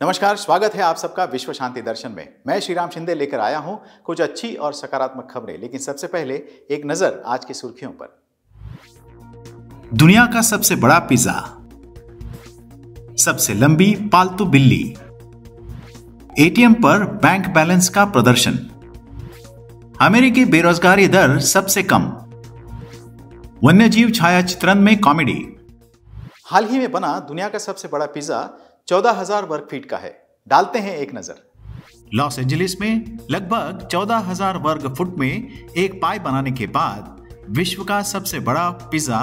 नमस्कार, स्वागत है आप सबका विश्व शांति दर्शन में। मैं श्रीराम शिंदे लेकर आया हूं कुछ अच्छी और सकारात्मक खबरें, लेकिन सबसे पहले एक नजर आज की सुर्खियों पर। दुनिया का सबसे बड़ा पिज्जा, सबसे लंबी पालतू बिल्ली, एटीएम पर बैंक बैलेंस का प्रदर्शन, अमेरिकी बेरोजगारी दर सबसे कम, वन्यजीव छायाचित्रण में कॉमेडी। हाल ही में बना दुनिया का सबसे बड़ा पिज्जा 14,000 वर्ग फीट का है। डालते हैं एक नजर। लॉस एंजलिस में लगभग 14,000 वर्ग फुट में एक पाई बनाने के बाद विश्व का सबसे बड़ा pizza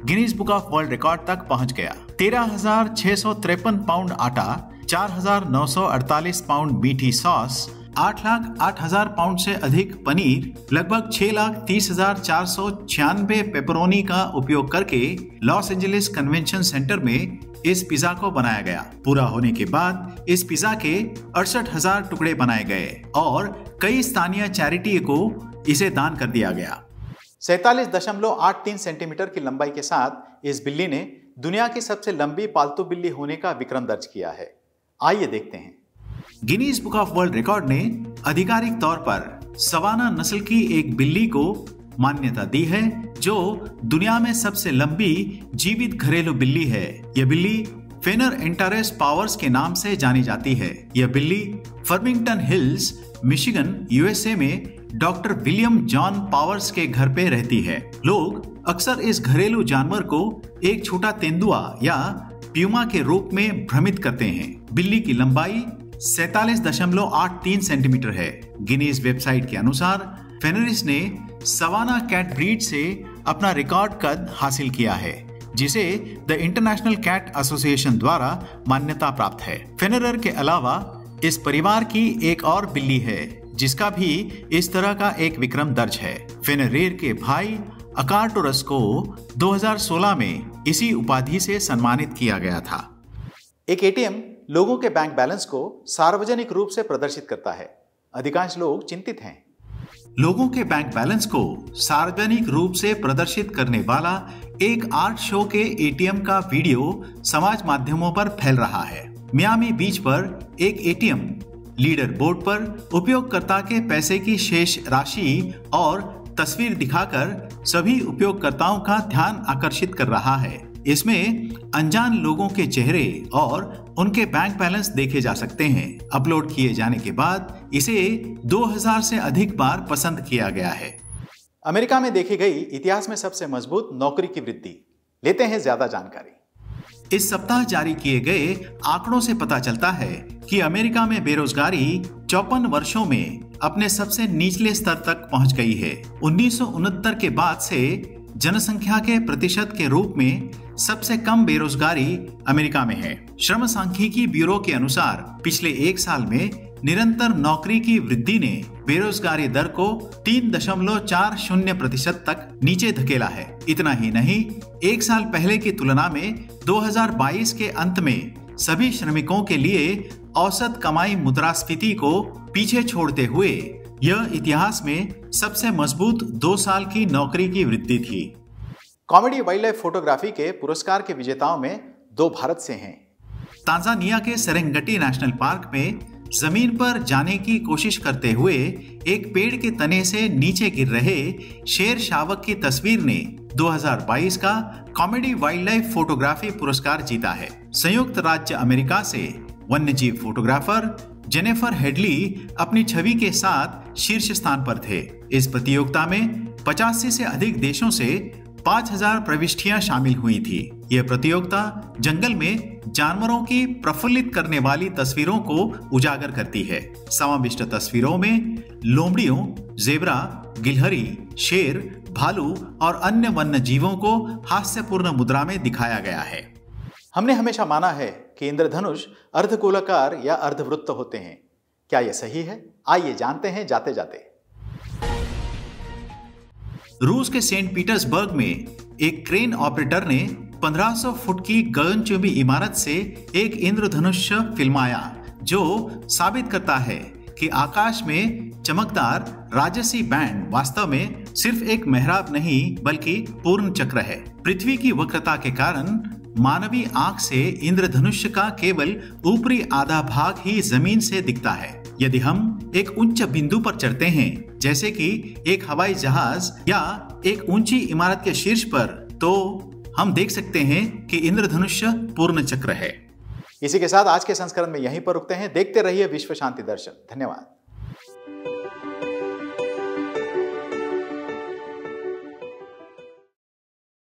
Guinness book of world record तक पहुंच गया। 13,653 पाउंड आटा, 4,948 पाउंड मीठी सॉस, 8,08,000 पाउंड से अधिक पनीर, लगभग 6,30,496 पेपरोनी का उपयोग करके लॉस एंजलिस कन्वेंशन सेंटर में इस पिज्जा को बनाया गया। पूरा होने के बाद इस पिज्जा के 68,000 टुकड़े बनाए गए और कई स्थानीय चैरिटी को इसे दान कर दिया गया। 47.83 सेंटीमीटर की लंबाई के साथ इस बिल्ली ने दुनिया की सबसे लंबी पालतू बिल्ली होने का विक्रम दर्ज किया है। आइए देखते हैं। Guinness book of world record ने आधिकारिक तौर पर सवाना नस्ल की एक बिल्ली को मान्यता दी है, जो दुनिया में सबसे लंबी जीवित घरेलू बिल्ली है। यह बिल्ली फेनर एंटारेस पावर्स के नाम से जानी जाती है। यह बिल्ली फर्मिंगटन हिल्स, मिशिगन, यूएसए में डॉक्टर विलियम जॉन पावर्स के घर पे रहती है। लोग अक्सर इस घरेलू जानवर को एक छोटा तेंदुआ या प्यूमा के रूप में भ्रमित करते हैं। बिल्ली की लंबाई 47.83 सेंटीमीटर है। गिनीज वेबसाइट के अनुसार फेनरिस ने सवाना कैट ब्रीड से अपना रिकॉर्ड कद हासिल किया है, जिसे द इंटरनेशनल कैट एसोसिएशन द्वारा मान्यता प्राप्त है। फेनरर के अलावा इस परिवार की एक और बिल्ली है, जिसका भी इस तरह का एक विक्रम दर्ज है। फेनरेर के भाई अकार्टोरस को 2016 में इसी उपाधि से सम्मानित किया गया था। एक एटीएम लोगों के बैंक बैलेंस को सार्वजनिक रूप से प्रदर्शित करता है। अधिकांश लोग चिंतित हैं। लोगों के बैंक बैलेंस को सार्वजनिक रूप से प्रदर्शित करने वाला एक आर्ट शो के एटीएम का वीडियो समाज माध्यमों पर फैल रहा है। मियामी बीच पर एक एटीएम लीडर बोर्ड पर उपयोगकर्ता के पैसे की शेष राशि और तस्वीर दिखाकर सभी उपयोगकर्ताओं का ध्यान आकर्षित कर रहा है। इसमें अनजान लोगों के चेहरे और उनके बैंक बैलेंस देखे जा सकते हैं। अपलोड किए जाने के बाद इसे 2000 से अधिक बार पसंद किया गया है। अमेरिका में देखी गई इतिहास में सबसे मजबूत नौकरी की वृद्धि। लेते हैं ज्यादा जानकारी। इस सप्ताह जारी किए गए आंकड़ों से पता चलता है कि अमेरिका में बेरोजगारी 54 वर्षों में अपने सबसे निचले स्तर तक पहुंच गई है। 1969 के बाद से जनसंख्या के प्रतिशत के रूप में सबसे कम बेरोजगारी अमेरिका में है। श्रम सांख्यिकी ब्यूरो के अनुसार पिछले एक साल में निरंतर नौकरी की वृद्धि ने बेरोजगारी दर को 3.40% तक नीचे धकेला है। इतना ही नहीं, एक साल पहले की तुलना में 2022 के अंत में सभी श्रमिकों के लिए औसत कमाई मुद्रास्फीति को पीछे छोड़ते हुए यह इतिहास में सबसे मजबूत 2 साल की नौकरी की वृद्धि थी। कॉमेडी वाइल्ड लाइफ फोटोग्राफी के पुरस्कार के विजेताओं में 2 भारत से हैं। तांजानिया के सेरेंगेटी नेशनल पार्क में जमीन पर जाने की कोशिश करते हुए एक पेड़ के तने से नीचे गिर रहे शेर शावक की तस्वीर ने 2022 का कॉमेडी वाइल्ड लाइफ फोटोग्राफी पुरस्कार जीता है। संयुक्त राज्य अमेरिका से वन्यजीव फोटोग्राफर जेनिफर हेडली अपनी छवि के साथ शीर्ष स्थान पर थे। इस प्रतियोगिता में 85 से अधिक देशों से 5,000 प्रविष्टियां शामिल हुई थी। यह प्रतियोगिता जंगल में जानवरों की प्रफुल्लित करने वाली तस्वीरों को उजागर करती है। समाविष्ट तस्वीरों में लोमड़ियों, जेब्रा, गिलहरी, शेर, भालू और अन्य वन्य जीवों को हास्यपूर्ण मुद्रा में दिखाया गया है। हमने हमेशा माना है कि इंद्रधनुष अर्धगोलाकार या अर्धवृत्त होते हैं। क्या यह सही है? आइए जानते हैं जाते जाते। रूस के सेंट पीटर्सबर्ग में एक क्रेन ऑपरेटर ने 1500 फुट की गगनचुंबी इमारत से एक इंद्रधनुष फिल्माया, जो साबित करता है कि आकाश में चमकदार राजसी बैंड वास्तव में सिर्फ एक मेहराब नहीं बल्कि पूर्ण चक्र है। पृथ्वी की वक्रता के कारण मानवीय आंख से इंद्रधनुष का केवल ऊपरी आधा भाग ही जमीन से दिखता है। यदि हम एक उच्च बिंदु पर चढ़ते हैं, जैसे कि एक हवाई जहाज या एक ऊंची इमारत के शीर्ष पर, तो हम देख सकते हैं कि इंद्रधनुष पूर्ण चक्र है। इसी के साथ आज के संस्करण में यहीं पर रुकते हैं। देखते रहिए विश्व शांति दर्शन। धन्यवाद।